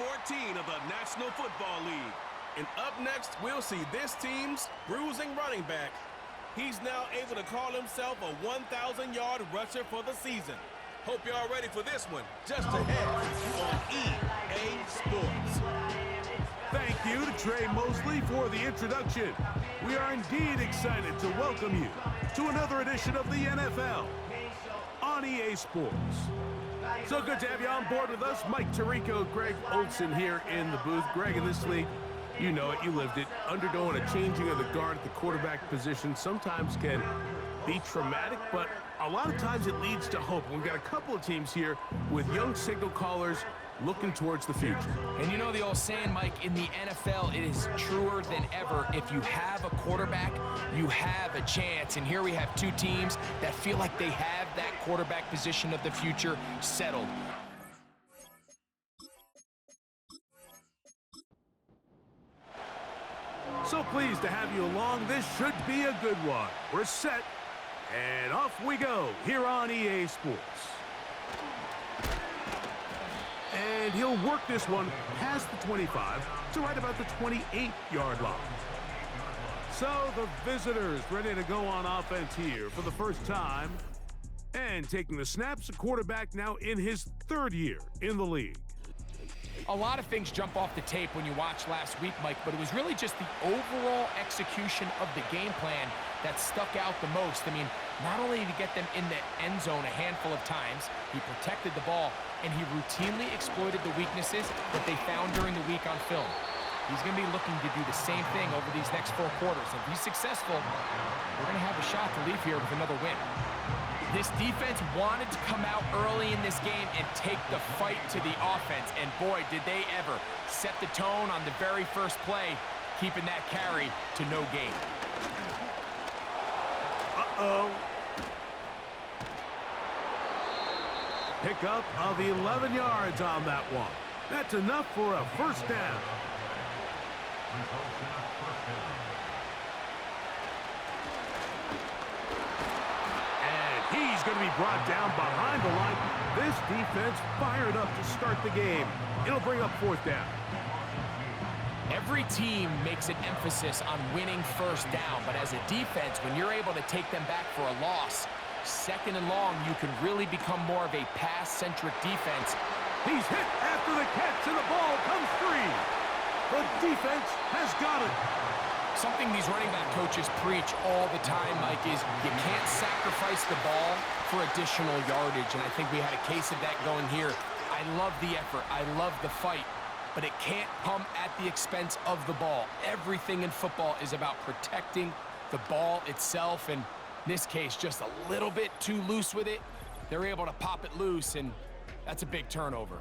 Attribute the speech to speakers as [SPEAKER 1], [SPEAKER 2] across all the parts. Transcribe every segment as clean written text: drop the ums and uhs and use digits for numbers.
[SPEAKER 1] 14 of the National Football League. And up next, we'll see this team's bruising running back. He's now able to call himself a 1,000-yard rusher for the season. Hope y'all ready for this one. Just ahead on EA Sports.
[SPEAKER 2] Thank you to Trey Mosley for the introduction. We are indeed excited to welcome you to another edition of the NFL on EA Sports. So good to have you on board with us. Mike Tirico, Greg Olson here in the booth. Greg, in this league, you know it, you lived it. Undergoing a changing of the guard at the quarterback position sometimes can be traumatic, but a lot of times it leads to hope. We've got a couple of teams here with young signal callers looking towards the future.
[SPEAKER 3] And you know the old saying, Mike, in the NFL, it is truer than ever. If you have a quarterback, you have a chance. And here we have two teams that feel like they have that quarterback position of the future settled.
[SPEAKER 2] So pleased to have you along. This should be a good one. We're set, and off we go here on EA Sports. And he'll work this one past the 25 to right about the 28-yard line. So the visitors ready to go on offense here for the first time. And taking the snaps, a quarterback now in his third year in the league.
[SPEAKER 3] A lot of things jump off the tape when you watch last week, Mike, but it was really just the overall execution of the game plan that stuck out the most. I mean, not only did he get them in the end zone a handful of times, he protected the ball, and he routinely exploited the weaknesses that they found during the week on film. He's going to be looking to do the same thing over these next 4 quarters. If he's successful, we're going to have a shot to leave here with another win. This defense wanted to come out early in this game and take the fight to the offense, and boy, did they ever set the tone on the very first play, keeping that carry to no gain.
[SPEAKER 2] Uh-oh. Pickup of 11 yards on that one. That's enough for a first down. And he's going to be brought down behind the line. This defense fired up to start the game. It'll bring up 4th down.
[SPEAKER 3] Every team makes an emphasis on winning first down, but as a defense, when you're able to take them back for a loss, 2nd and long, you can really become more of a pass-centric defense.
[SPEAKER 2] He's hit after the catch, and the ball comes free. The defense has got it.
[SPEAKER 3] Something these running back coaches preach all the time, Mike, is you can't sacrifice the ball for additional yardage, and I think we had a case of that going here. I love the effort. I love the fight, but it can't come at the expense of the ball. Everything in football is about protecting the ball itself, and in this case, just a little bit too loose with it. They're able to pop it loose, and that's a big turnover.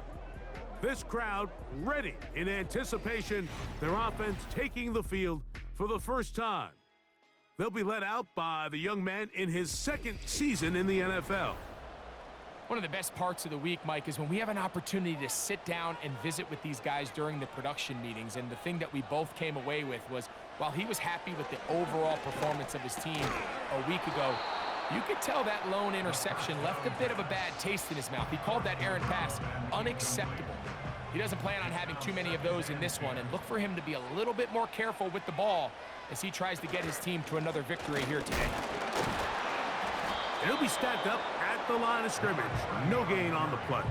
[SPEAKER 2] This crowd ready in anticipation. Their offense taking the field for the first time. They'll be led out by the young man in his 2nd season in the NFL.
[SPEAKER 3] One of the best parts of the week, Mike, is when we have an opportunity to sit down and visit with these guys during the production meetings. And the thing that we both came away with was, while he was happy with the overall performance of his team a week ago, you could tell that lone interception left a bit of a bad taste in his mouth. He called that errant pass unacceptable. He doesn't plan on having too many of those in this one, and look for him to be a little bit more careful with the ball as he tries to get his team to another victory here today.
[SPEAKER 2] He'll be stacked up at the line of scrimmage. No gain on the play.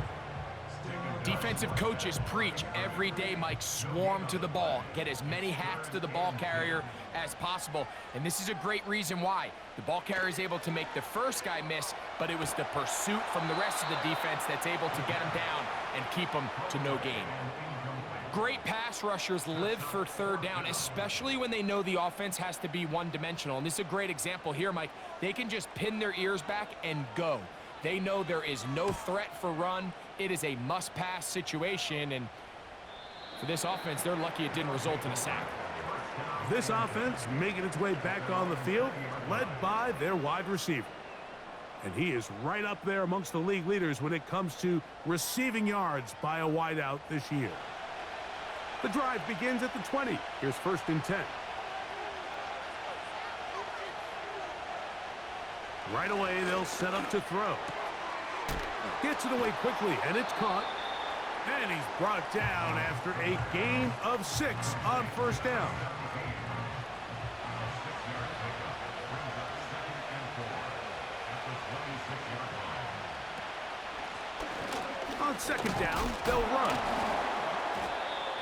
[SPEAKER 3] Defensive coaches preach every day, Mike, swarm to the ball. Get as many hats to the ball carrier as possible. And this is a great reason why. The ball carrier is able to make the first guy miss, but it was the pursuit from the rest of the defense that's able to get him down and keep him to no gain. Great pass rushers live for 3rd down, especially when they know the offense has to be one-dimensional. And this is a great example here, Mike. They can just pin their ears back and go. They know there is no threat for run. It is a must-pass situation, and for this offense, they're lucky it didn't result in a sack.
[SPEAKER 2] This offense making its way back on the field, led by their wide receiver. And he is right up there amongst the league leaders when it comes to receiving yards by a wideout this year. The drive begins at the 20. Here's 1st and 10. Right away, they'll set up to throw. Gets it away quickly, and it's caught. And he's brought down after a gain of 6 on first down. On second down, they'll run.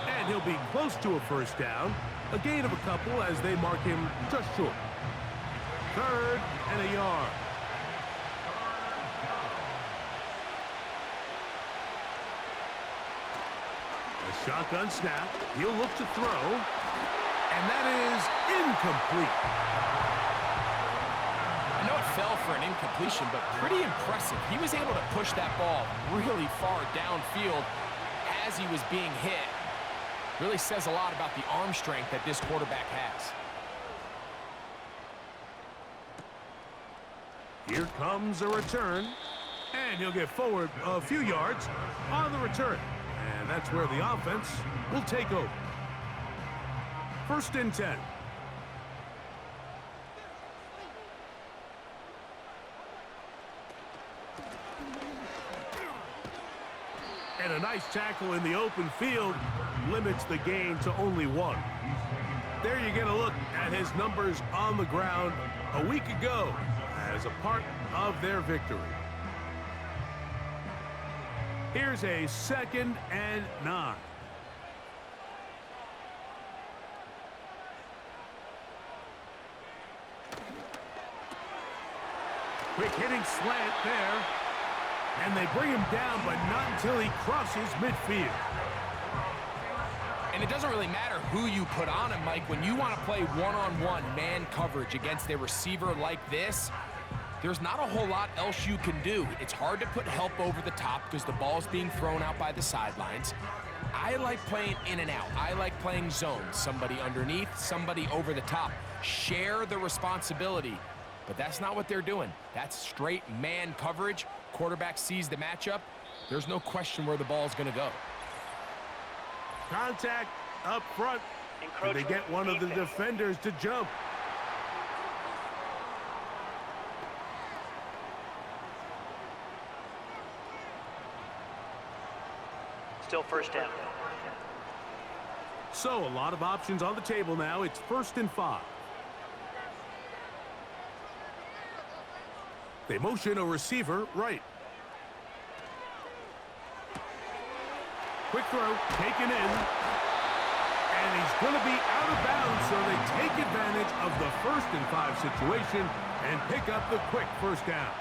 [SPEAKER 2] And he'll be close to a first down. A gain of a couple as they mark him just short. 3rd and a yard. A shotgun snap. He'll look to throw. And that is incomplete.
[SPEAKER 3] I know it fell for an incompletion, but pretty impressive. He was able to push that ball really far downfield as he was being hit. Really says a lot about the arm strength that this quarterback has.
[SPEAKER 2] Here comes a return. And he'll get forward a few yards on the return. And that's where the offense will take over. 1st and 10. And a nice tackle in the open field limits the gain to only 1. There you get a look at his numbers on the ground a week ago as a part of their victory. Here's a 2nd and 9. Quick hitting slant there. And they bring him down, but not until he crosses midfield.
[SPEAKER 3] And it doesn't really matter who you put on him, Mike. When you want to play one-on-one man coverage against a receiver like this, there's not a whole lot else you can do. It's hard to put help over the top because the ball's being thrown out by the sidelines. I like playing in and out. I like playing zone. Somebody underneath, somebody over the top. Share the responsibility. But that's not what they're doing. That's straight man coverage. Quarterback sees the matchup. There's no question where the ball's going to go.
[SPEAKER 2] Contact up front. Did they get one of the defenders to jump?
[SPEAKER 4] Still first down.
[SPEAKER 2] So a lot of options on the table now. It's 1st and 5. They motion a receiver right. Quick throw, taken in. And he's going to be out of bounds, so they take advantage of the 1st and 5 situation and pick up the quick first down.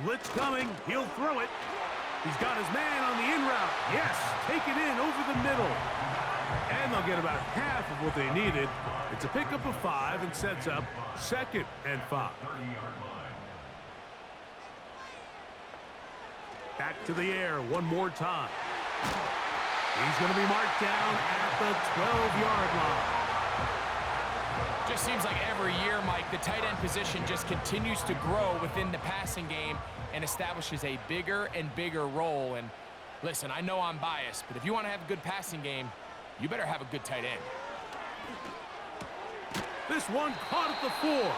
[SPEAKER 2] Blitz coming. He'll throw it. He's got his man on the in route. Yes, take it in over the middle. And they'll get about half of what they needed. It's a pickup of 5 and sets up 2nd and 5. Back to the air one more time. He's going to be marked down at the 12-yard line.
[SPEAKER 3] Just seems like every year, Mike, the tight end position just continues to grow within the passing game and establishes a bigger and bigger role. And listen, I know I'm biased, but if you want to have a good passing game, you better have a good tight end.
[SPEAKER 2] This one caught at the 4.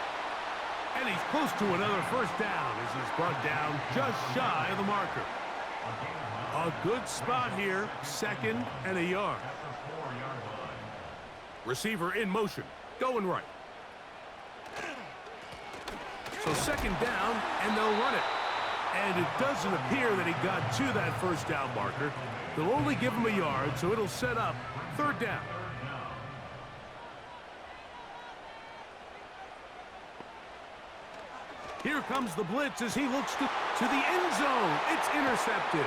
[SPEAKER 2] And he's close to another first down as he's brought down just shy of the marker. A good spot here, 2nd and a yard. Receiver in motion, going right. So 2nd down, and they'll run it. And it doesn't appear that he got to that first down marker. They'll only give him a yard, so it'll set up 3rd down. Here comes the blitz as he looks to the end zone. It's intercepted.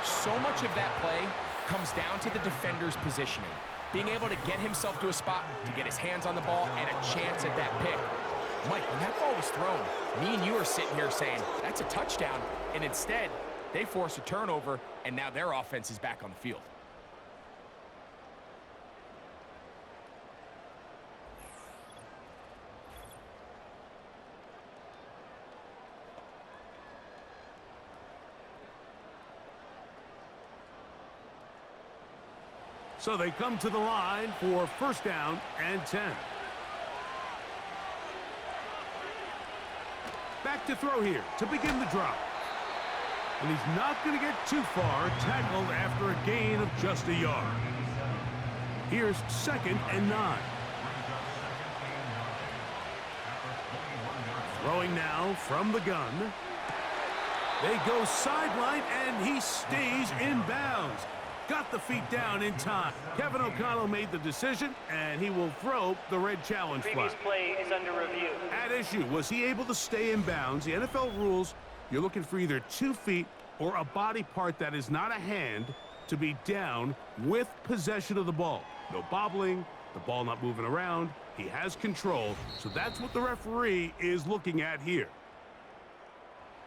[SPEAKER 3] So much of that play comes down to the defender's positioning. Being able to get himself to a spot, to get his hands on the ball, and a chance at that pick. Mike, when that ball was thrown, me and you are sitting here saying, that's a touchdown. And instead, they force a turnover, and now their offense is back on the field.
[SPEAKER 2] So they come to the line for 1st down and 10. Back to throw here to begin the drive. And he's not going to get too far, tackled after a gain of just a yard. Here's 2nd and 9. Throwing now from the gun. They go sideline, and he stays in bounds. Got the feet down in time. Kevin O'Connell made the decision, and he will throw the red challenge flag.
[SPEAKER 4] Previous play is under review.
[SPEAKER 2] At issue, was he able to stay in bounds? The NFL rules, you're looking for either 2 feet or a body part that is not a hand to be down with possession of the ball. No bobbling, the ball not moving around. He has control, so that's what the referee is looking at here.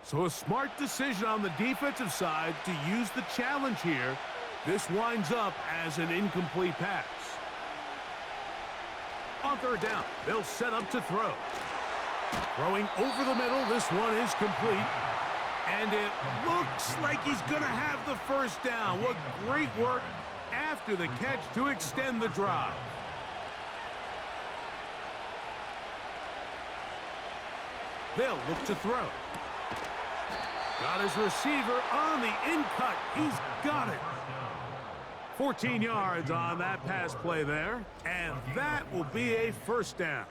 [SPEAKER 2] So a smart decision on the defensive side to use the challenge here. This winds up as an incomplete pass. On 3rd down, they'll set up to throw. Throwing over the middle, this one is complete. And it looks like he's going to have the 1st down. What great work after the catch to extend the drive. They'll look to throw. Got his receiver on the in-cut. He's got it. 14 yards on that pass play there. And that will be a 1st down.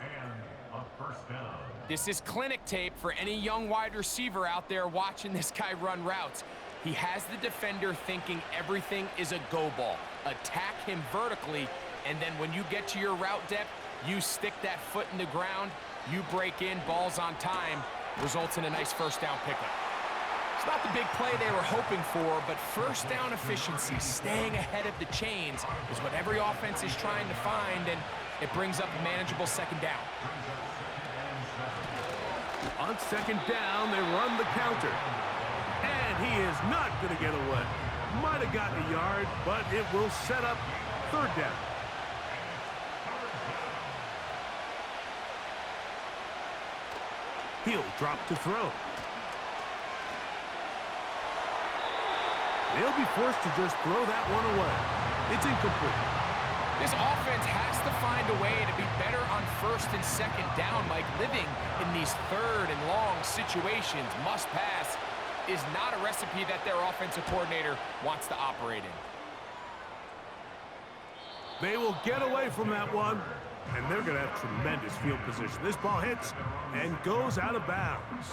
[SPEAKER 3] This is clinic tape for any young wide receiver out there watching this guy run routes. He has the defender thinking everything is a go ball. Attack him vertically, and then when you get to your route depth, you stick that foot in the ground, you break in, balls on time, results in a nice 1st down pickup. It's not the big play they were hoping for, but 1st down efficiency, staying ahead of the chains, is what every offense is trying to find, and it brings up a manageable 2nd down.
[SPEAKER 2] On 2nd down, they run the counter. And he is not going to get away. Might have gotten a yard, but it will set up 3rd down. He'll drop to throw. They'll be forced to just throw that one away. It's incomplete.
[SPEAKER 3] This offense has to find a way to be better on 1st and 2nd down, Mike. Living in these 3rd and long situations, must pass, is not a recipe that their offensive coordinator wants to operate in.
[SPEAKER 2] They will get away from that one, and they're going to have tremendous field position. This ball hits and goes out of bounds.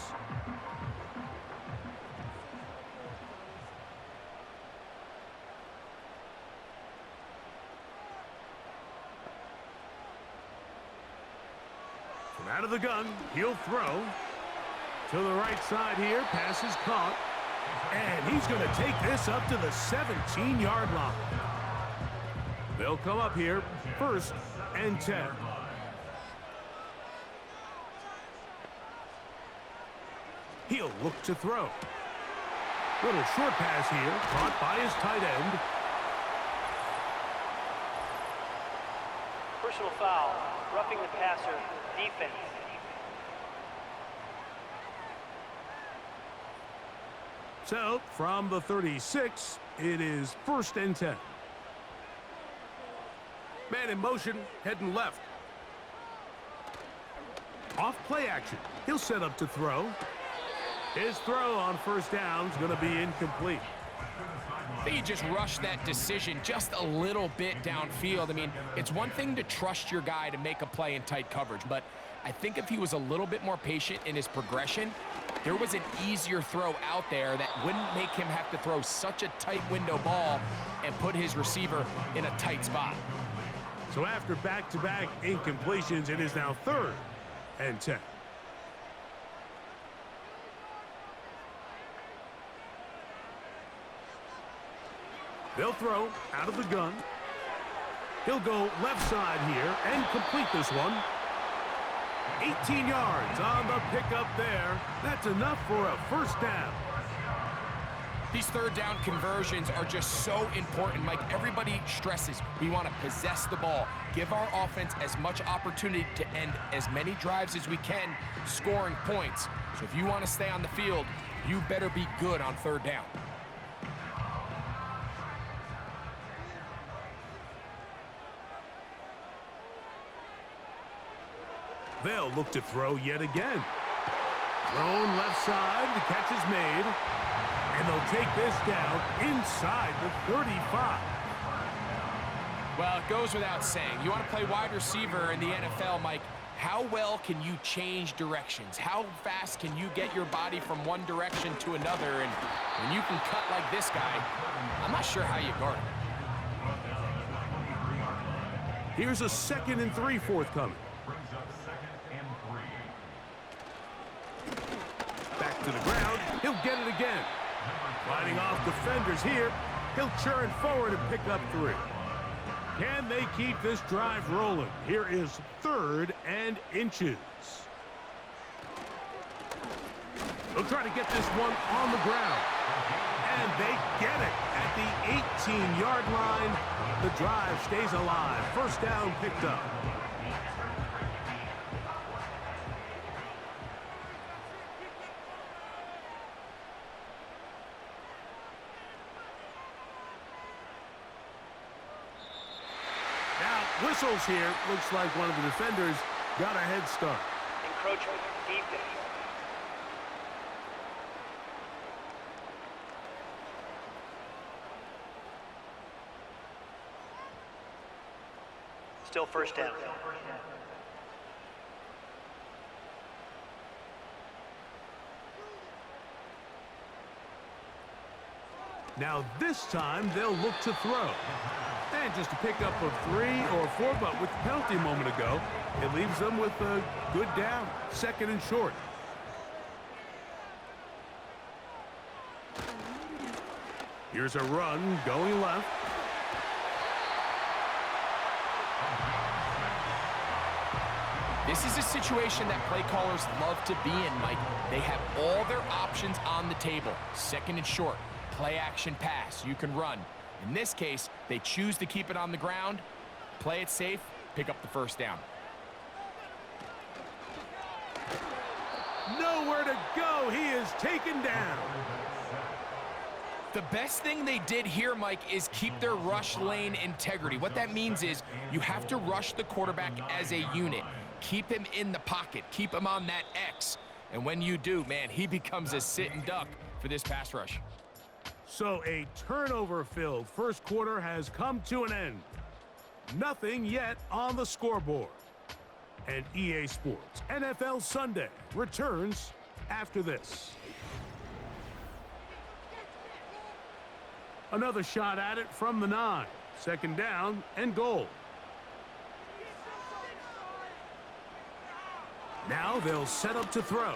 [SPEAKER 2] From out of the gun, he'll throw. To the right side here, pass is caught. And he's going to take this up to the 17-yard line. They'll come up here, 1st and 10. He'll look to throw. Little short pass here, caught by his tight end.
[SPEAKER 4] Personal foul, roughing the passer, defense.
[SPEAKER 2] So, from the 36, it is 1st and 10. Man in motion, heading left. Off play action. He'll set up to throw. His throw on 1st down is going to be incomplete.
[SPEAKER 3] I think he just rushed that decision just a little bit downfield. I mean, it's one thing to trust your guy to make a play in tight coverage, but I think if he was a little bit more patient in his progression, there was an easier throw out there that wouldn't make him have to throw such a tight window ball and put his receiver in a tight spot.
[SPEAKER 2] So after back-to-back incompletions, it is now 3rd and 10. They'll throw out of the gun. He'll go left side here and complete this one. 18 yards on the pickup there. That's enough for a 1st down.
[SPEAKER 3] These 3rd down conversions are just so important, Mike. Everybody stresses we want to possess the ball, give our offense as much opportunity to end as many drives as we can, scoring points. So if you want to stay on the field, you better be good on 3rd down.
[SPEAKER 2] They'll look to throw yet again. Thrown left side. The catch is made. And they'll take this down inside the 35.
[SPEAKER 3] Well, it goes without saying. You want to play wide receiver in the NFL, Mike. How well can you change directions? How fast can you get your body from one direction to another? And when you can cut like this guy, I'm not sure how you guard him.
[SPEAKER 2] Here's a 2nd and 3 forthcoming. Back to the ground. He'll get it again. Fighting off defenders here. He'll churn forward and pick up 3. Can they keep this drive rolling? Here is 3rd and inches. They'll try to get this one on the ground. And they get it at the 18-yard line. The drive stays alive. 1st down picked up. Whistles here. Looks like one of the defenders got a head start.
[SPEAKER 4] Encroachment, defense. Still 1st down.
[SPEAKER 2] Now this time they'll look to throw. And just a pickup of 3 or 4, but with the penalty a moment ago, it leaves them with a good down. 2nd and short. Here's a run going left.
[SPEAKER 3] This is a situation that play callers love to be in, Mike. They have all their options on the table. 2nd and short, play action pass. You can run. In this case, they choose to keep it on the ground, play it safe, pick up the 1st down.
[SPEAKER 2] Nowhere to go. He is taken down.
[SPEAKER 3] The best thing they did here, Mike, is keep their rush lane integrity. What that means is you have to rush the quarterback as a unit. Keep him in the pocket. Keep him on that X. And when you do, man, he becomes a sitting duck for this pass rush.
[SPEAKER 2] So a turnover-filled 1st quarter has come to an end. Nothing yet on the scoreboard. And EA Sports NFL Sunday returns after this. Another shot at it from the 9. 2nd down and goal. Now they'll set up to throw.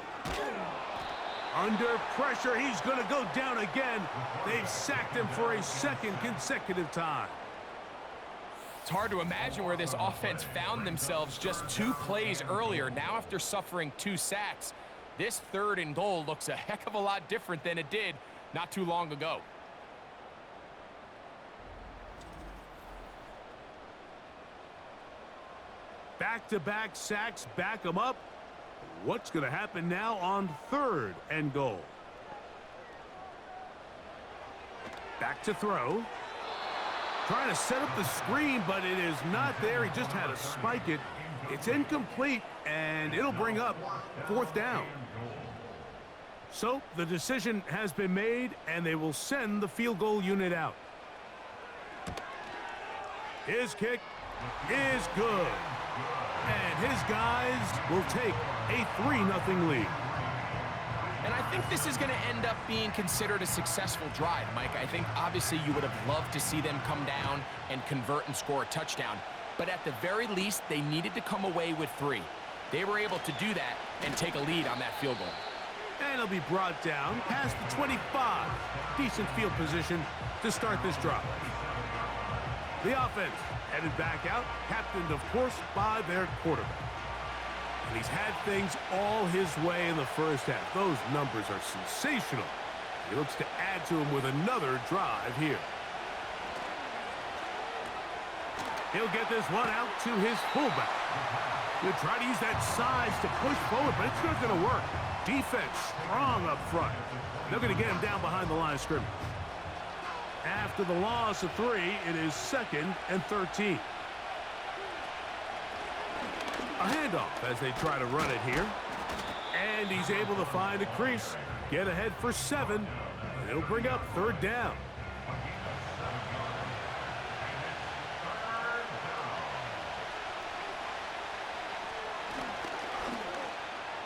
[SPEAKER 2] Under pressure, he's going to go down again. They've sacked him for a 2nd consecutive time.
[SPEAKER 3] It's hard to imagine where this offense found themselves just 2 plays earlier. Now after suffering 2 sacks, this 3rd and goal looks a heck of a lot different than it did not too long ago.
[SPEAKER 2] Back-to-back sacks back him up. What's going to happen now on 3rd and goal? Back to throw. Trying to set up the screen, but it is not there. He just had to spike it. It's incomplete, and it'll bring up 4th down. So the decision has been made, and they will send the field goal unit out. His kick is good. And his guys will take a 3-0 lead.
[SPEAKER 3] And I think this is going to end up being considered a successful drive, Mike. I think obviously you would have loved to see them come down and convert and score a touchdown. But at the very least, they needed to come away with 3. They were able to do that and take a lead on that field goal.
[SPEAKER 2] And it'll be brought down past the 25. Decent field position to start this drive. The offense headed back out, captained, of course, by their quarterback. And he's had things all his way in the 1st half. Those numbers are sensational. He looks to add to them with another drive here. He'll get this one out to his fullback. He'll try to use that size to push forward, but it's not going to work. Defense strong up front. They're going to get him down behind the line of scrimmage. After the loss of 3, it is 2nd and 13. A handoff as they try to run it here. And he's able to find a crease, get ahead for 7, and it'll bring up 3rd down.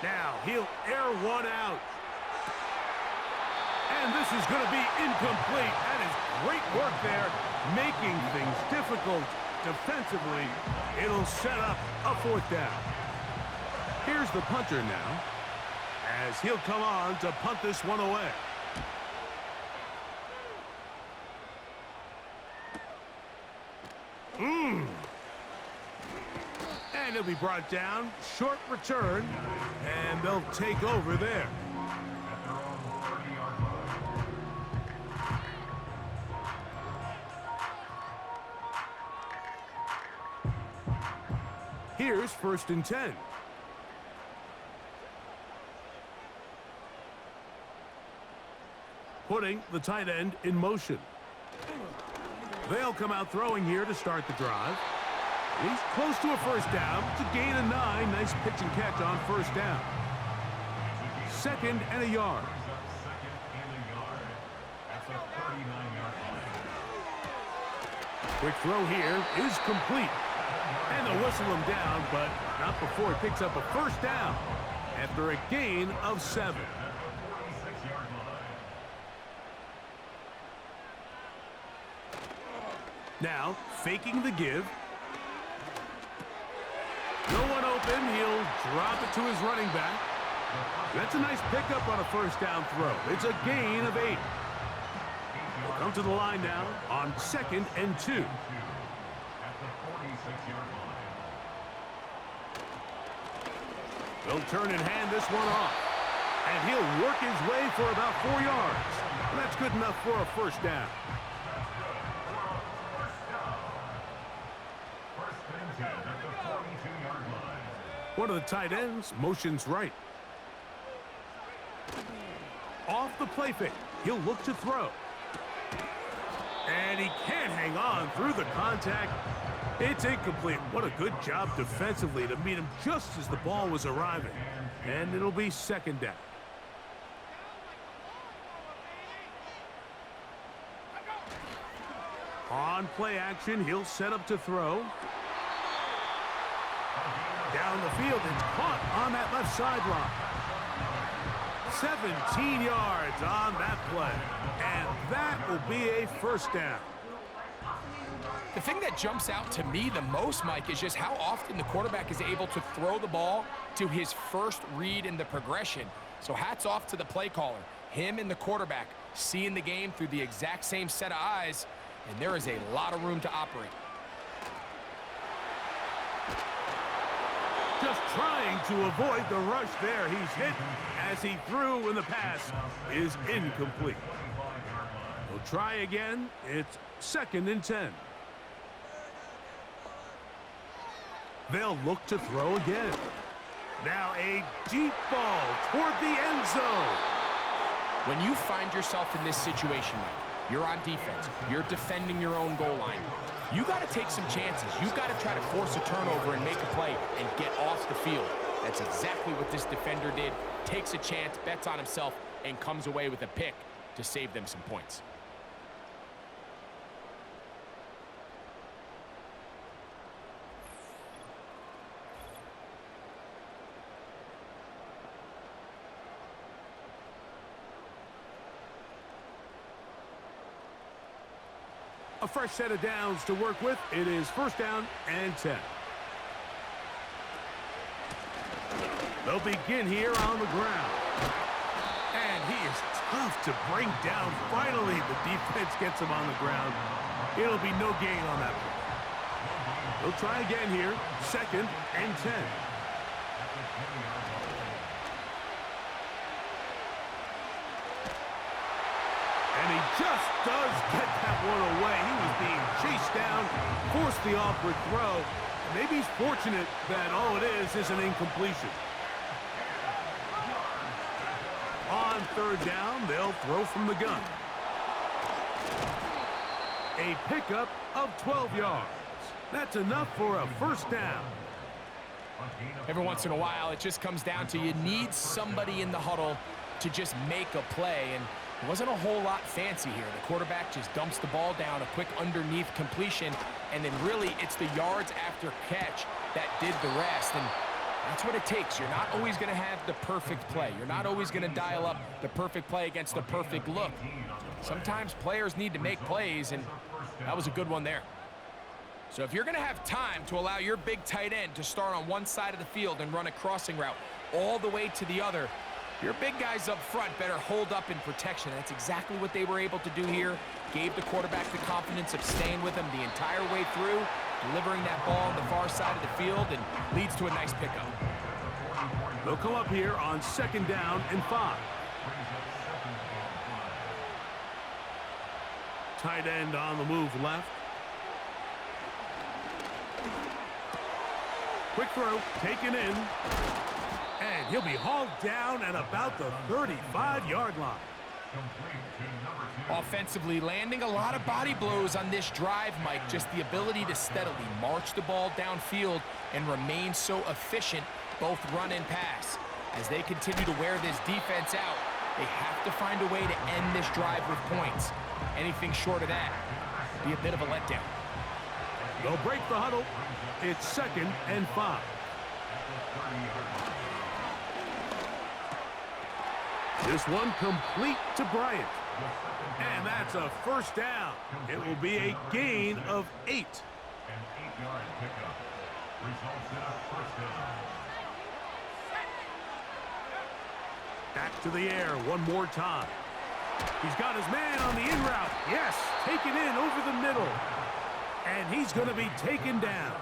[SPEAKER 2] Now he'll air one out. And this is going to be incomplete. That is great work there, making things difficult defensively. It'll set up a 4th down. Here's the punter now, as he'll come on to punt this one away. And he'll be brought down. Short return, and they'll take over there. Here's 1st and 10. Putting the tight end in motion. They'll come out throwing here to start the drive. He's close to a 1st down. It's a gain of 9. Nice pitch and catch on 1st down. 2nd and a yard. Quick throw here is complete. And they'll whistle him down, but not before he picks up a 1st down after a gain of 7. Now, faking the give. No one open. He'll drop it to his running back. That's a nice pickup on a 1st down throw. It's a gain of 8. We'll come to the line now on 2nd and 2. They'll turn and hand this one off. And he'll work his way for about 4 yards. And that's good enough for a 1st down. One of the tight ends motions right. Off the play fake. He'll look to throw. And he can't hang on through the contact. It's incomplete. What a good job defensively to meet him just as the ball was arriving. And it'll be 2nd down. On play action, he'll set up to throw. Down the field, it's caught on that left sideline. 17 yards on that play. And that will be a 1st down.
[SPEAKER 3] The thing that jumps out to me the most, Mike, is just how often the quarterback is able to throw the ball to his first read in the progression. So hats off to the play caller. Him and the quarterback seeing the game through the exact same set of eyes, and there is a lot of room to operate.
[SPEAKER 2] Just trying to avoid the rush there. He's hit as he threw, and the pass is incomplete. We'll try again. It's 2nd and 10. They'll look to throw again. Now a deep ball toward the end zone.
[SPEAKER 3] When you find yourself in this situation, Mike, you're on defense, you're defending your own goal line, you got to take some chances. You've got to try to force a turnover and make a play and get off the field. That's exactly what this defender did. Takes a chance, bets on himself, and comes away with a pick to save them some points.
[SPEAKER 2] A fresh set of downs to work with. It is 1st down and 10. They'll begin here on the ground. And he is tough to bring down. Finally, the defense gets him on the ground. It'll be no gain on that play. They'll try again here. 2nd and 10. And he just does get that one away. He was being chased down, forced the awkward throw. Maybe he's fortunate that all it is an incompletion. On 3rd down, they'll throw from the gun. A pickup of 12 yards. That's enough for a 1st down.
[SPEAKER 3] Every once in a while, it just comes down to you need somebody in the huddle to just make a play, and it wasn't a whole lot fancy here. The quarterback just dumps the ball down, a quick underneath completion, and then really it's the yards after catch that did the rest, and that's what it takes. You're not always going to have the perfect play. You're not always going to dial up the perfect play against the perfect look. Sometimes players need to make plays, and that was a good one there. So if you're going to have time to allow your big tight end to start on one side of the field and run a crossing route all the way to the other, your big guys up front better hold up in protection. That's exactly what they were able to do here. Gave the quarterback the confidence of staying with him the entire way through, delivering that ball on the far side of the field, and leads to a nice pickup.
[SPEAKER 2] They'll come up here on 2nd down and 5. Tight end on the move left. Quick throw, taken in. And he'll be hauled down at about the 35-yard line.
[SPEAKER 3] Offensively, landing a lot of body blows on this drive, Mike. Just the ability to steadily march the ball downfield and remain so efficient, both run and pass. As they continue to wear this defense out, they have to find a way to end this drive with points. Anything short of that would be a bit of a letdown.
[SPEAKER 2] They'll break the huddle. It's 2nd and 5. This one complete to Bryant. And that's a 1st down. It will be a gain of 8.
[SPEAKER 5] An 8-yard pickup. Results in a 1st down.
[SPEAKER 2] Back to the air one more time. He's got his man on the in route. Yes, taken in over the middle. And he's going to be taken down.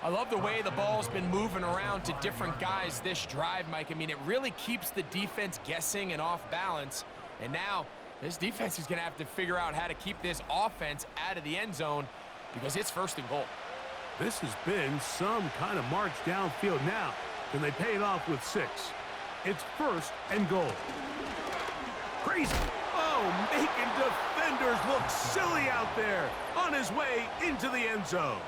[SPEAKER 3] I love the way the ball's been moving around to different guys this drive, Mike. I mean, it really keeps the defense guessing and off balance. And now this defense is going to have to figure out how to keep this offense out of the end zone because it's 1st and goal.
[SPEAKER 2] This has been some kind of march downfield now. Can they pay it off with 6? It's 1st and goal. Crazy. Oh, making defenders look silly out there on his way into the end zone.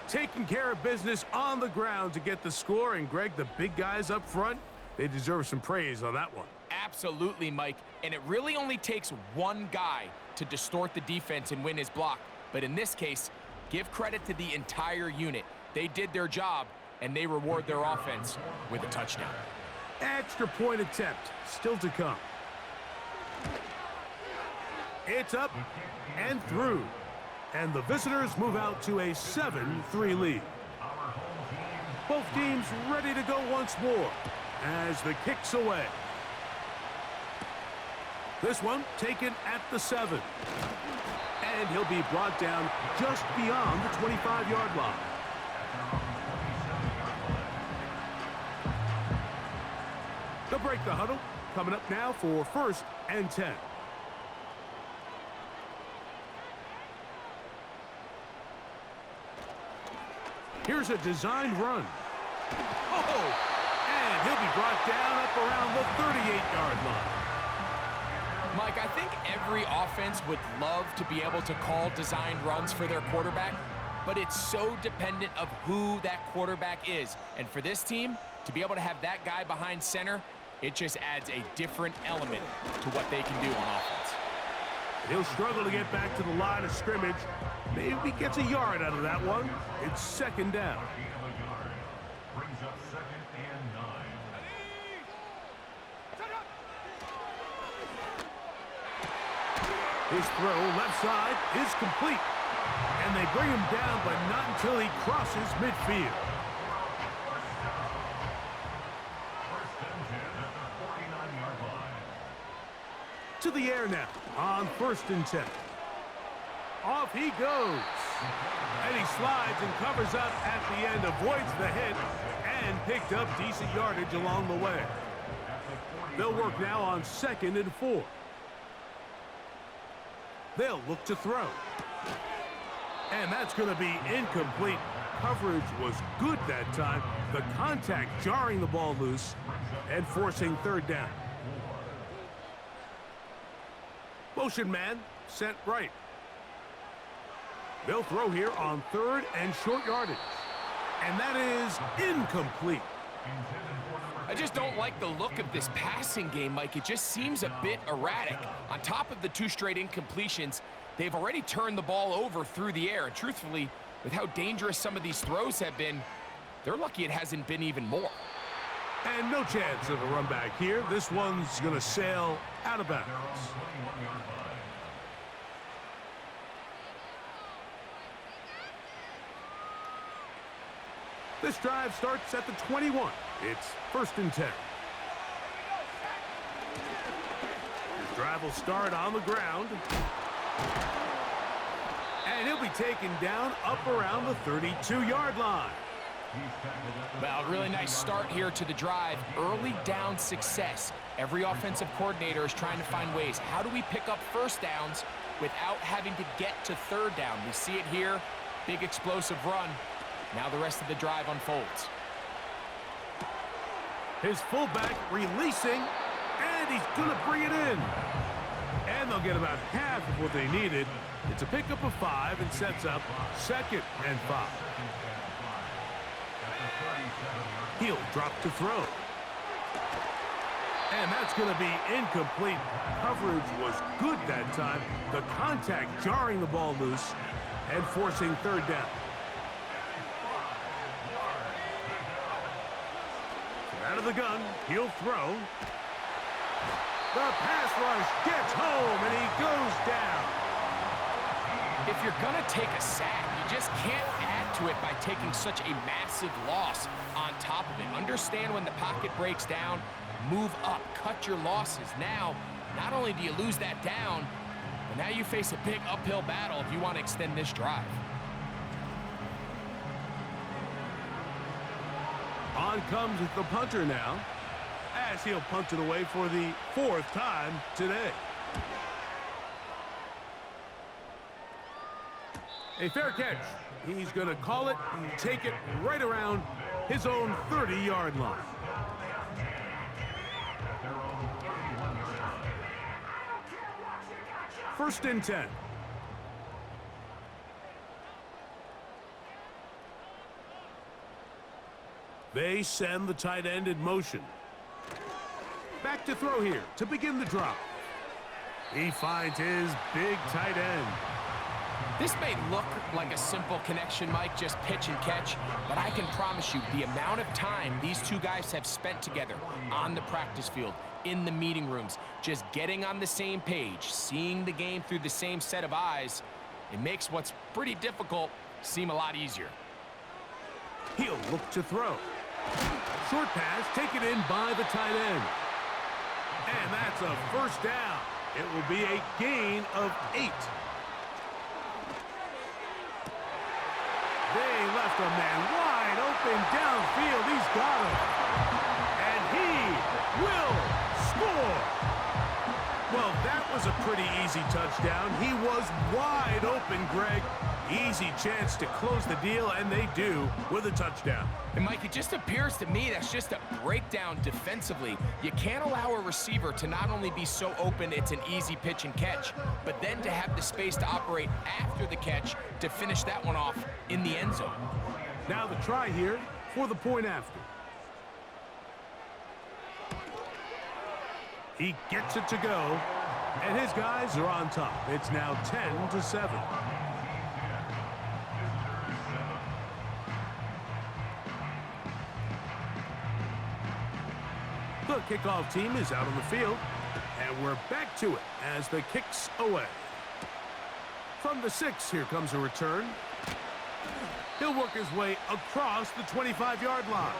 [SPEAKER 2] Taking care of business on the ground to get the score. And, Greg, the big guys up front, they deserve some praise on that one.
[SPEAKER 3] Absolutely, Mike. And it really only takes one guy to distort the defense and win his block. But in this case, give credit to the entire unit. They did their job, and they reward their offense with a touchdown.
[SPEAKER 2] Extra point attempt still to come. It's up and through. And the visitors move out to a 7-3 lead. Both teams ready to go once more as the kick's away. This one taken at the 7. And he'll be brought down just beyond the 25-yard line. They'll break the huddle. Coming up now for 1st and 10. Here's a designed run. Oh, and he'll be brought down up around the 38-yard line.
[SPEAKER 3] Mike, I think every offense would love to be able to call designed runs for their quarterback, but it's so dependent of who that quarterback is. And for this team, to be able to have that guy behind center, it just adds a different element to what they can do on offense.
[SPEAKER 2] He'll struggle to get back to the line of scrimmage. Maybe he gets a yard out of that one. It's 2nd down.
[SPEAKER 5] Brings up 2nd and 9.
[SPEAKER 2] His throw left side is complete. And they bring him down, but not until he crosses midfield.
[SPEAKER 5] 1st and 10 at the 49-yard line.
[SPEAKER 2] To the air now on 1st and 10. Off he goes. And he slides and covers up at the end, avoids the hit, and picked up decent yardage along the way. They'll work now on 2nd and 4. They'll look to throw. And that's going to be incomplete. Coverage was good that time. The contact jarring the ball loose and forcing 3rd down. Motion man sent right. They'll throw here on 3rd and short yardage. And that is incomplete.
[SPEAKER 3] I just don't like the look of this passing game, Mike. It just seems a bit erratic. On top of the 2 straight incompletions, they've already turned the ball over through the air. And truthfully, with how dangerous some of these throws have been, they're lucky it hasn't been even more.
[SPEAKER 2] And no chance of a run back here. This one's going to sail out of bounds. This drive starts at the 21. It's 1st and 10. This drive will start on the ground. And he'll be taken down up around the 32-yard line.
[SPEAKER 3] Well, really nice start here to the drive. Early down success. Every offensive coordinator is trying to find ways. How do we pick up 1st downs without having to get to 3rd down? We see it here. Big explosive run. Now the rest of the drive unfolds.
[SPEAKER 2] His fullback releasing, and he's going to bring it in. And they'll get about half of what they needed. It's a pickup of 5 and sets up 2nd and 5. He'll drop to throw. And that's going to be incomplete. Coverage was good that time. The contact jarring the ball loose and forcing 3rd down. Out of the gun, he'll throw. The pass rush gets home, and he goes down.
[SPEAKER 3] If you're going to take a sack, you just can't add to it by taking such a massive loss on top of it. Understand when the pocket breaks down, move up, cut your losses. Now, not only do you lose that down, but now you face a big uphill battle if you want to extend this drive.
[SPEAKER 2] On comes the punter now, as he'll punt it away for the 4th time today. A fair catch. He's going to call it and take it right around his own 30-yard line. First and 10. They send the tight end in motion. Back to throw here to begin the drop. He finds his big tight end.
[SPEAKER 3] This may look like a simple connection, Mike, just pitch and catch, but I can promise you the amount of time these 2 guys have spent together on the practice field, in the meeting rooms, just getting on the same page, seeing the game through the same set of eyes, it makes what's pretty difficult seem a lot easier.
[SPEAKER 2] He'll look to throw. Short pass taken in by the tight end. And that's a 1st down. It will be a gain of 8. They left a man wide open downfield. He's got him. And he will score. Well, that was a pretty easy touchdown. He was wide open, Greg. Easy chance to close the deal, and they do with a touchdown.
[SPEAKER 3] And, Mike, it just appears to me that's just a breakdown defensively. You can't allow a receiver to not only be so open it's an easy pitch and catch, but then to have the space to operate after the catch to finish that one off in the end zone.
[SPEAKER 2] Now the try here for the point after. He gets it to go, and his guys are on top. It's now 10-7. The kickoff team is out on the field, and we're back to it as the kick's away. From the 6, here comes a return. He'll work his way across the 25-yard line.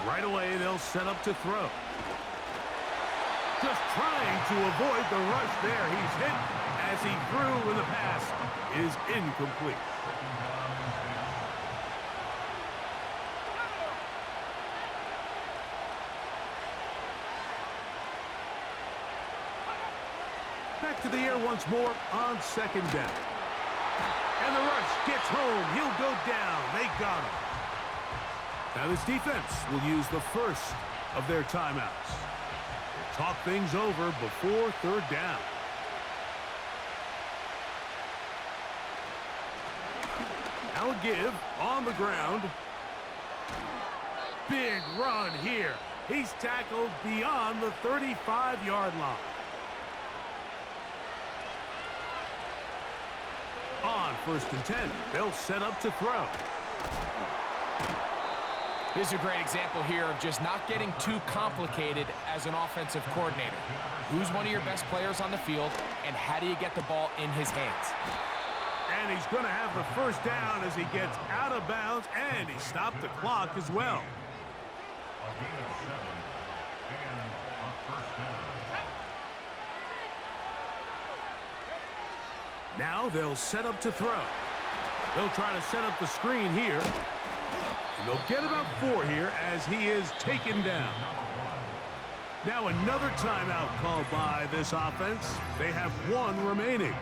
[SPEAKER 2] Right away, they'll set up to throw. Just trying to avoid the rush there. He's hit as he threw, and the pass is incomplete. Back to the air once more on 2nd down. And the rush gets home. He'll go down. They got him. Now this defense will use the first of their timeouts. They'll talk things over before third down. Now a give on the ground. Big run here. He's tackled beyond the 35-yard line. On 1st and 10, they'll set up to throw.
[SPEAKER 3] Here's a great example here of just not getting too complicated as an offensive coordinator. Who's one of your best players on the field, and how do you get the ball in his hands?
[SPEAKER 2] And he's going to have the first down as he gets out of bounds, and he stopped the clock as well.
[SPEAKER 5] A gain of 7 and a first down.
[SPEAKER 2] Now they'll set up to throw. They'll try to set up the screen here. And they'll get about 4 here as he is taken down. Now another timeout called by this offense. They have 1 remaining.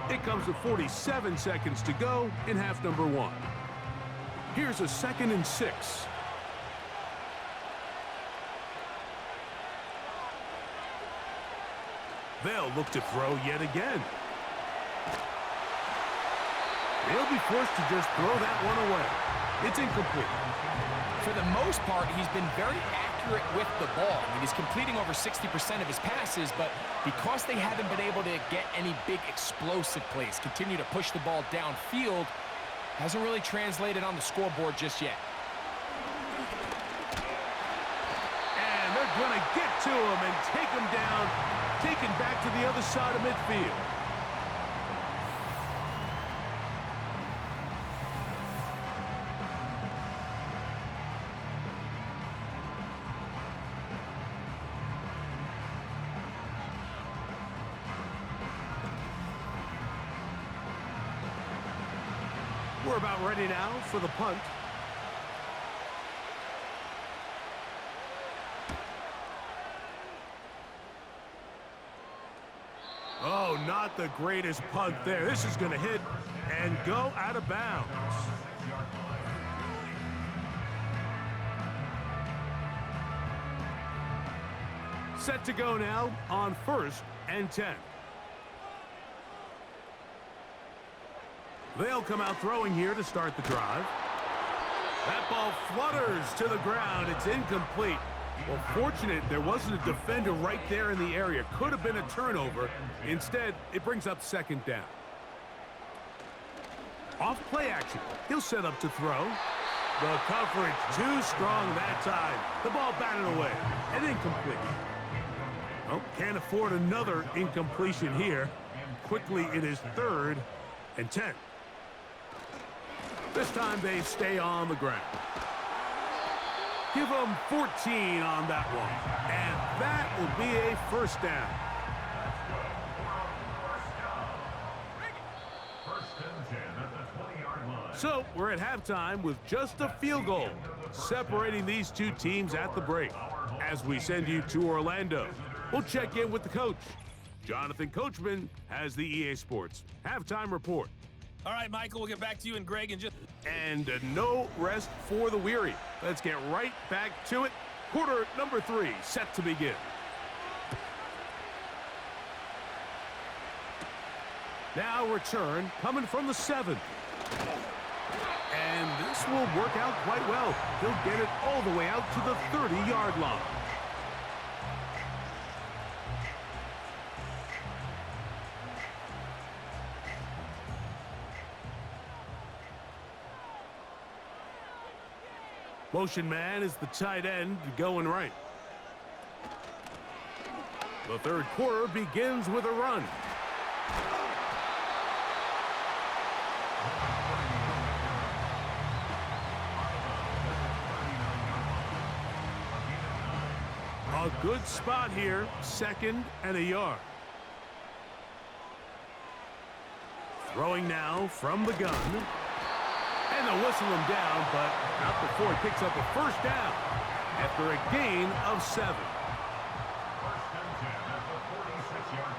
[SPEAKER 2] It comes with 47 seconds to go in half number 1. Here's a 2nd and 6. They'll look to throw yet again. They'll be forced to just throw that one away. It's incomplete.
[SPEAKER 3] For the most part, he's been very accurate with the ball. I mean, he's completing over 60% of his passes, but because they haven't been able to get any big explosive plays, continue to push the ball downfield, hasn't really translated on the scoreboard just yet.
[SPEAKER 2] And they're going to get to him and take him down, taken back to the other side of midfield. We're about ready now for the punt. Oh, not the greatest punt there. This is going to hit and go out of bounds. Set to go now on 1st and 10. They'll come out throwing here to start the drive. That ball flutters to the ground. It's incomplete. Well, fortunate there wasn't a defender right there in the area. Could have been a turnover. Instead, it brings up 2nd down. Off play action. He'll set up to throw. The coverage too strong that time. The ball batted away and incomplete. Oh, can't afford another incompletion here. Quickly, it is 3rd and 10. This time they stay on the ground. Give them 14 on that one. And that will be a 1st down.
[SPEAKER 5] First and 10 at the 20-yard line.
[SPEAKER 2] So we're at halftime with just a field goal separating these two teams at the break. As we send you to Orlando, we'll check in with the coach. Jonathan Coachman has the EA Sports halftime report.
[SPEAKER 1] All right, Michael, we'll get back to you and Greg in just...
[SPEAKER 2] And no rest for the weary. Let's get right back to it. Quarter number 3 set to begin. Now return coming from the 7. And this will work out quite well. He'll get it all the way out to the 30-yard line. Motion man is the tight end going right. The 3rd quarter begins with a run. A good spot here, 2nd and a yard. Throwing now from the gun. And they'll whistle him down, but not before he picks up a 1st down after a gain of 7.
[SPEAKER 5] First and 10 at the 46-yard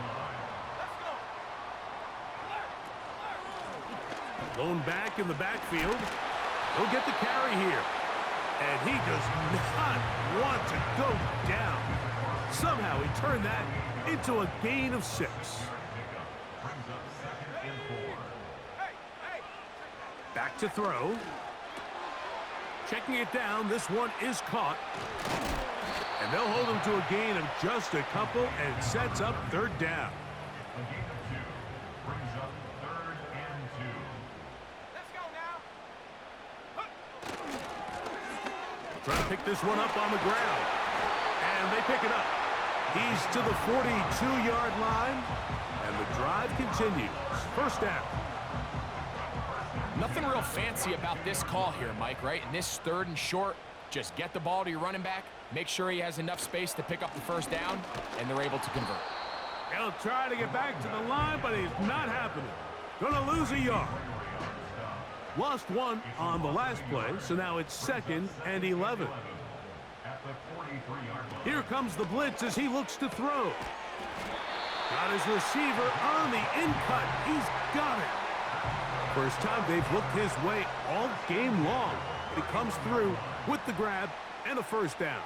[SPEAKER 5] line.
[SPEAKER 2] Lone back in the backfield. He'll get the carry here. And he does not want to go down. Somehow he turned that into a gain of 6. Back to throw. Checking it down. This one is caught. And they'll hold him to a gain of just a couple and sets up 3rd down.
[SPEAKER 5] A gain of 2 brings up 3rd and 2.
[SPEAKER 1] Let's go now.
[SPEAKER 2] Trying to pick this one up on the ground. And they pick it up. He's to the 42-yard line. And the drive continues. 1st down.
[SPEAKER 3] Nothing real fancy about this call here, Mike, right? In this 3rd and short, just get the ball to your running back, make sure he has enough space to pick up the 1st down, and they're able to convert.
[SPEAKER 2] He'll try to get back to the line, but he's not happening. Gonna lose a yard. Lost 1 on the last play, so now it's 2nd and 11. Here comes the blitz as he looks to throw. Got his receiver on the in-cut. He's got it. First time they've looked his way all game long. He comes through with the grab and a 1st down.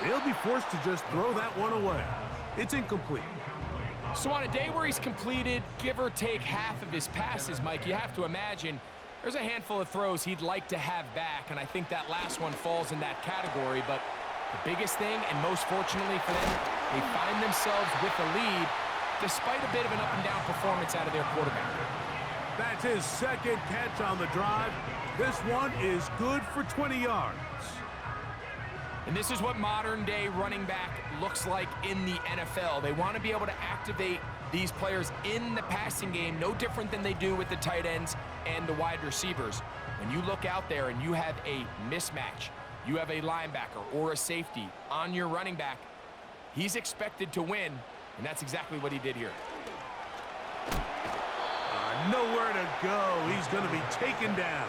[SPEAKER 2] He'll be forced to just throw that one away. It's incomplete.
[SPEAKER 3] So on a day where he's completed, give or take half of his passes, Mike, you have to imagine there's a handful of throws he'd like to have back, and I think that last one falls in that category. But the biggest thing, and most fortunately for them, they find themselves with a lead despite a bit of an up-and-down performance out of their quarterback.
[SPEAKER 2] That's his 2nd catch on the drive. This one is good for 20 yards.
[SPEAKER 3] And this is what modern-day running back looks like in the NFL. They want to be able to activate these players in the passing game, no different than they do with the tight ends and the wide receivers. When you look out there and you have a mismatch, you have a linebacker or a safety on your running back, he's expected to win, and that's exactly what he did here.
[SPEAKER 2] Nowhere to go. He's going to be taken down.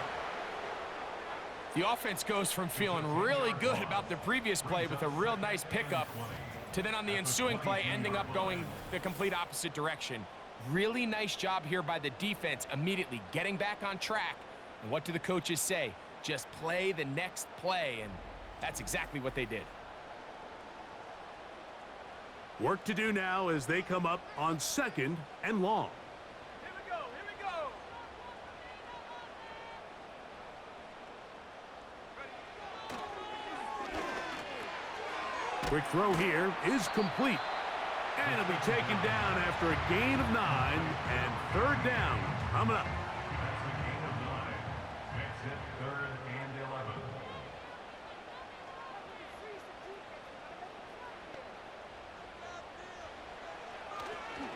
[SPEAKER 3] The offense goes from feeling really good about the previous play with a real nice pickup to then on the ensuing play ending up going the complete opposite direction. Really nice job here by the defense immediately getting back on track. And what do the coaches say? Just play the next play, and that's exactly what they did.
[SPEAKER 2] Work to do now as they come up on 2nd and long.
[SPEAKER 1] Here we go. Here we go.
[SPEAKER 2] Quick throw here is complete. And it'll be taken down after a gain of 9 and 3rd down coming up.
[SPEAKER 5] That's a gain of 9. Makes it 3rd and 11.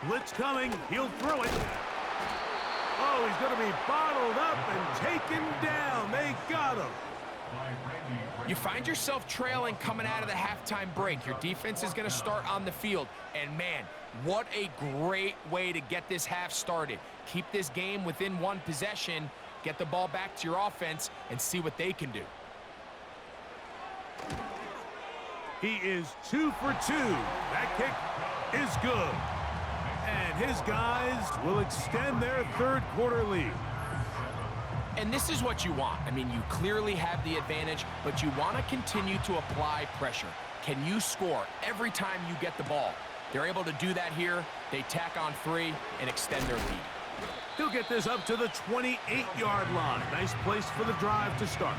[SPEAKER 2] Blitz coming. He'll throw it. Oh, he's going to be bottled up and taken down. They got him.
[SPEAKER 3] You find yourself trailing coming out of the halftime break. Your defense is going to start on the field. And, man, what a great way to get this half started. Keep this game within 1 possession, get the ball back to your offense, and see what they can do.
[SPEAKER 2] He is 2 for 2. That kick is good. And his guys will extend their 3rd quarter lead.
[SPEAKER 3] And this is what you want. I mean, you clearly have the advantage, but you want to continue to apply pressure. Can you score every time you get the ball? They're able to do that here. They tack on 3 and extend their lead.
[SPEAKER 2] He'll get this up to the 28-yard line. Nice place for the drive to start.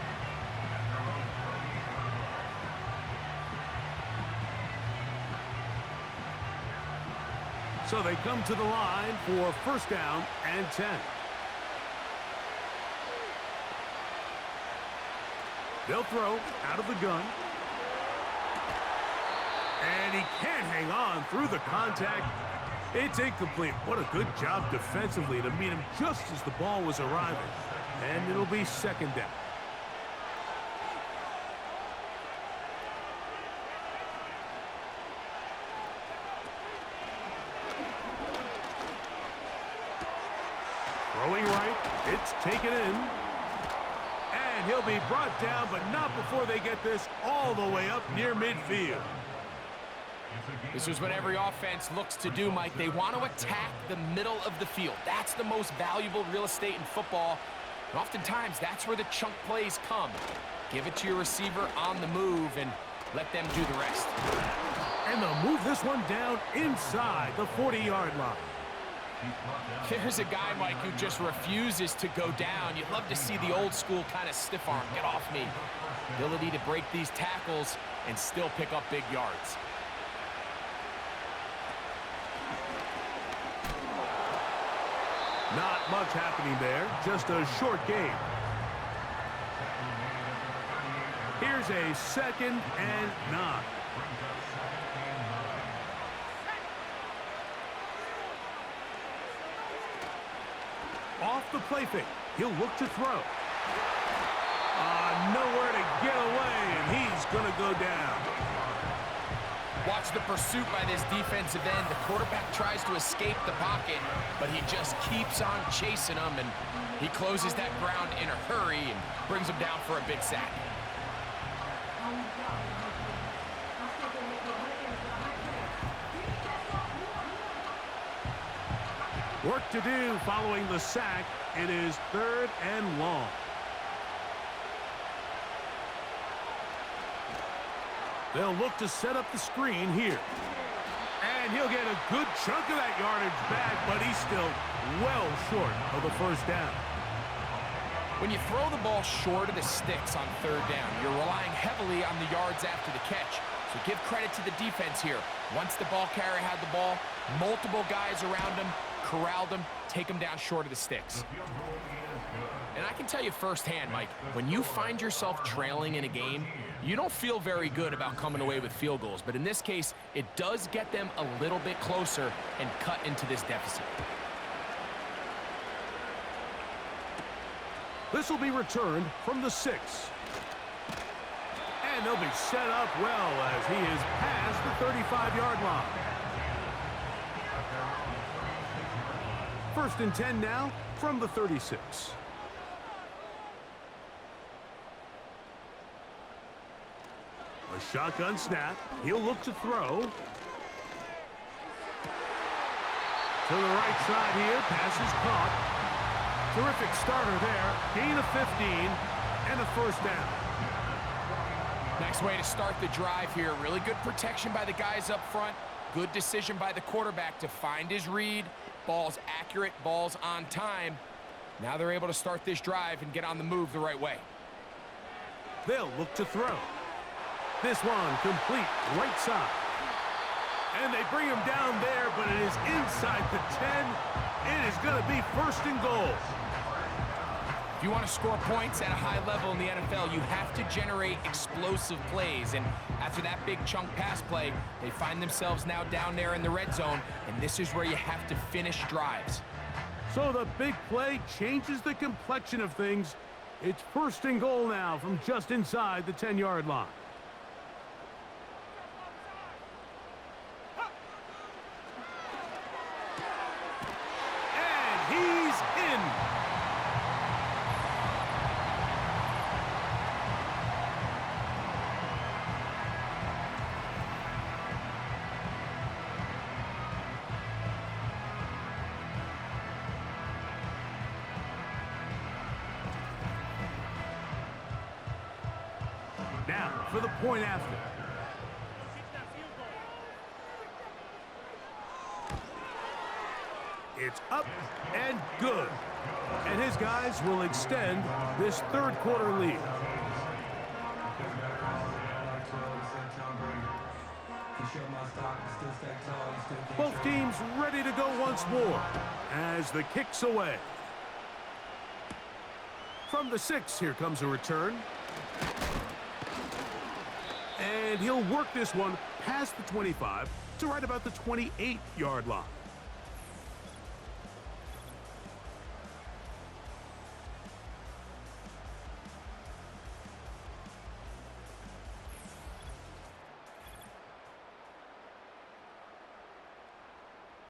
[SPEAKER 2] So they come to the line for 1st down and 10. They'll throw out of the gun. And he can't hang on through the contact. It's incomplete. What a good job defensively to meet him just as the ball was arriving. And it'll be 2nd down. Throwing right. It's taken in. And he'll be brought down, but not before they get this all the way up near midfield.
[SPEAKER 3] This is what every offense looks to do, Mike. They want to attack the middle of the field. That's the most valuable real estate in football. And oftentimes, that's where the chunk plays come. Give it to your receiver on the move and let them do the rest.
[SPEAKER 2] And they'll move this one down inside the 40-yard line.
[SPEAKER 3] There's a guy, Mike, who just refuses to go down. You'd love to see the old school kind of stiff arm. Get off me. Ability to break these tackles and still pick up big yards.
[SPEAKER 2] Not much happening there, just a short game. Here's a 2nd and 9. Off the play fake, he'll look to throw. Nowhere to get away, and he's going to go down.
[SPEAKER 3] Watch the pursuit by this defensive end. The quarterback tries to escape the pocket, but he just keeps on chasing him, and he closes that ground in a hurry and brings him down for a big sack.
[SPEAKER 2] Work to do following the sack. It is 3rd and long. They'll look to set up the screen here. And he'll get a good chunk of that yardage back, but he's still well short of the first down.
[SPEAKER 3] When you throw the ball short of the sticks on 3rd down, you're relying heavily on the yards after the catch. So give credit to the defense here. Once the ball carrier had the ball, multiple guys around him, corralled him, take him down short of the sticks. And I can tell you firsthand, Mike, when you find yourself trailing in a game, you don't feel very good about coming away with field goals. But in this case, it does get them a little bit closer and cut into this deficit.
[SPEAKER 2] This will be returned from the 6. And they'll be set up well as he is past the 35-yard line. 1st and 10 now from the 36. A shotgun snap. He'll look to throw. To the right side here. Pass is caught. Terrific starter there. Gain of 15 and a 1st down.
[SPEAKER 3] Nice way to start the drive here. Really good protection by the guys up front. Good decision by the quarterback to find his read. Ball's accurate, ball's on time. Now they're able to start this drive and get on the move the right way.
[SPEAKER 2] They'll look to throw. This one complete right side. And they bring him down there, but it is inside the 10. It is going to be 1st and goal.
[SPEAKER 3] If you want to score points at a high level in the NFL, you have to generate explosive plays. And after that big chunk pass play, they find themselves now down there in the red zone, and this is where you have to finish drives.
[SPEAKER 2] So the big play changes the complexion of things. It's 1st and goal now from just inside the 10-yard line. And he's in. Now for the point after. It's up and good. And his guys will extend this 3rd quarter lead. Both teams ready to go once more as the kick's away. From the 6, here comes a return. And he'll work this one past the 25 to right about the 28-yard line.